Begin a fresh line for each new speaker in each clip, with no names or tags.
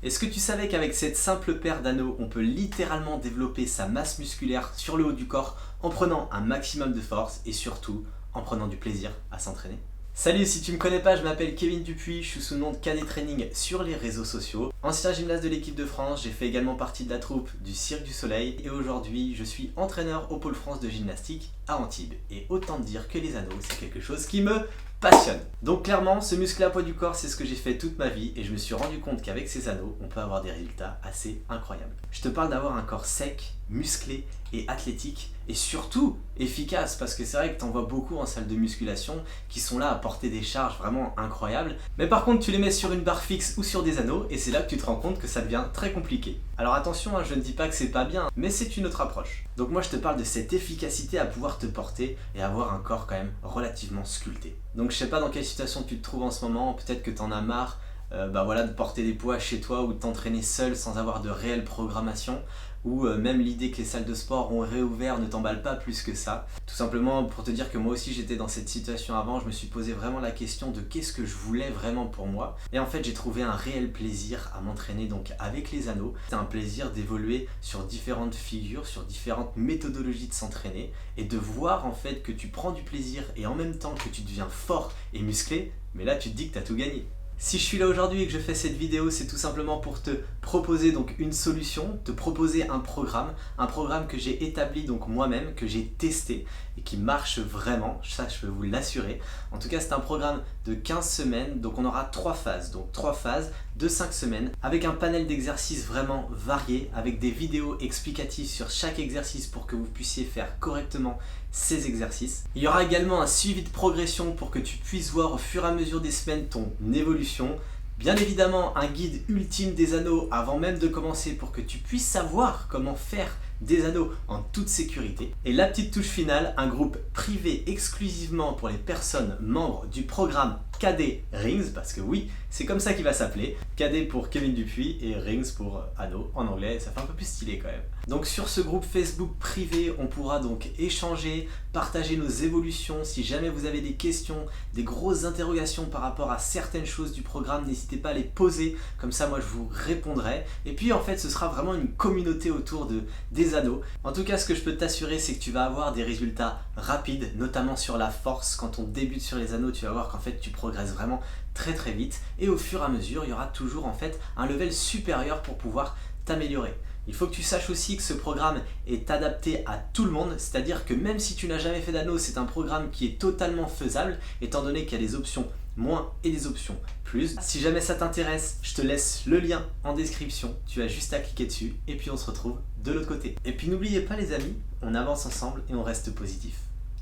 Est-ce que tu savais qu'avec cette simple paire d'anneaux, on peut littéralement développer sa masse musculaire sur le haut du corps en prenant un maximum de force et surtout en prenant du plaisir à s'entraîner? Salut, si tu me connais pas, je m'appelle Kevin Dupuis, je suis sous le nom de KD Training sur les réseaux sociaux. Ancien gymnaste de l'équipe de France, j'ai fait également partie de la troupe du Cirque du Soleil et aujourd'hui je suis entraîneur au Pôle France de gymnastique à Antibes. Et autant te dire que les anneaux, c'est quelque chose qui me passionne. Donc clairement, se muscler à poids du corps, c'est ce que j'ai fait toute ma vie et je me suis rendu compte qu'avec ces anneaux, on peut avoir des résultats assez incroyables. Je te parle d'avoir un corps sec, musclé et athlétique et surtout efficace, parce que c'est vrai que t'en vois beaucoup en salle de musculation qui sont là à porter des charges vraiment incroyables, mais par contre tu les mets sur une barre fixe ou sur des anneaux et c'est là que tu te rends compte que ça devient très compliqué. Alors attention, je ne dis pas que c'est pas bien, mais c'est une autre approche. Donc moi je te parle de cette efficacité à pouvoir te porter et avoir un corps quand même relativement sculpté. Donc je sais pas dans quelle situation tu te trouves en ce moment, peut-être que t'en as marre de porter des poids chez toi ou de t'entraîner seul sans avoir de réelle programmation, ou même l'idée que les salles de sport ont réouvert ne t'emballe pas plus que ça. Tout simplement pour te dire que moi aussi j'étais dans cette situation avant, je me suis posé vraiment la question de qu'est-ce que je voulais vraiment pour moi. Et en fait j'ai trouvé un réel plaisir à m'entraîner donc avec les anneaux. C'est un plaisir d'évoluer sur différentes figures, sur différentes méthodologies de s'entraîner et de voir en fait que tu prends du plaisir et en même temps que tu deviens fort et musclé, mais là tu te dis que tu as tout gagné. Si je suis là aujourd'hui et que je fais cette vidéo, c'est tout simplement pour te proposer donc une solution, te proposer un programme que j'ai établi donc moi-même, que j'ai testé et qui marche vraiment, ça je peux vous l'assurer. En tout cas c'est un programme de 15 semaines, donc on aura 3 phases, donc 3 phases de 5 semaines avec un panel d'exercices vraiment varié, avec des vidéos explicatives sur chaque exercice pour que vous puissiez faire correctement ces exercices. Il y aura également un suivi de progression pour que tu puisses voir au fur et à mesure des semaines ton évolution. Bien évidemment, un guide ultime des anneaux avant même de commencer pour que tu puisses savoir comment faire des anneaux en toute sécurité. Et la petite touche finale, un groupe privé exclusivement pour les personnes membres du programme KD Rings, parce que oui, c'est comme ça qu'il va s'appeler. KD pour Kevin Dupuis et Rings pour anneaux en anglais, ça fait un peu plus stylé quand même. Donc sur ce groupe Facebook privé, on pourra donc échanger, partager nos évolutions. Si jamais vous avez des questions, des grosses interrogations par rapport à certaines choses du programme, n'hésitez pas à les poser, comme ça moi je vous répondrai. Et puis en fait ce sera vraiment une communauté autour des anneaux. En tout cas ce que je peux t'assurer, c'est que tu vas avoir des résultats rapides, notamment sur la force. Quand on débute sur les anneaux, tu vas voir qu'en fait tu progresses vraiment très très vite et au fur et à mesure il y aura toujours en fait un level supérieur pour pouvoir t'améliorer. Il faut que tu saches aussi que ce programme est adapté à tout le monde, c'est-à-dire que même si tu n'as jamais fait d'anneau, c'est un programme qui est totalement faisable étant donné qu'il y a des options moins et des options plus. Si jamais ça t'intéresse, je te laisse le lien en description, tu as juste à cliquer dessus et puis on se retrouve de l'autre côté. Et puis n'oubliez pas les amis, on avance ensemble et on reste positif.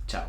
Ciao.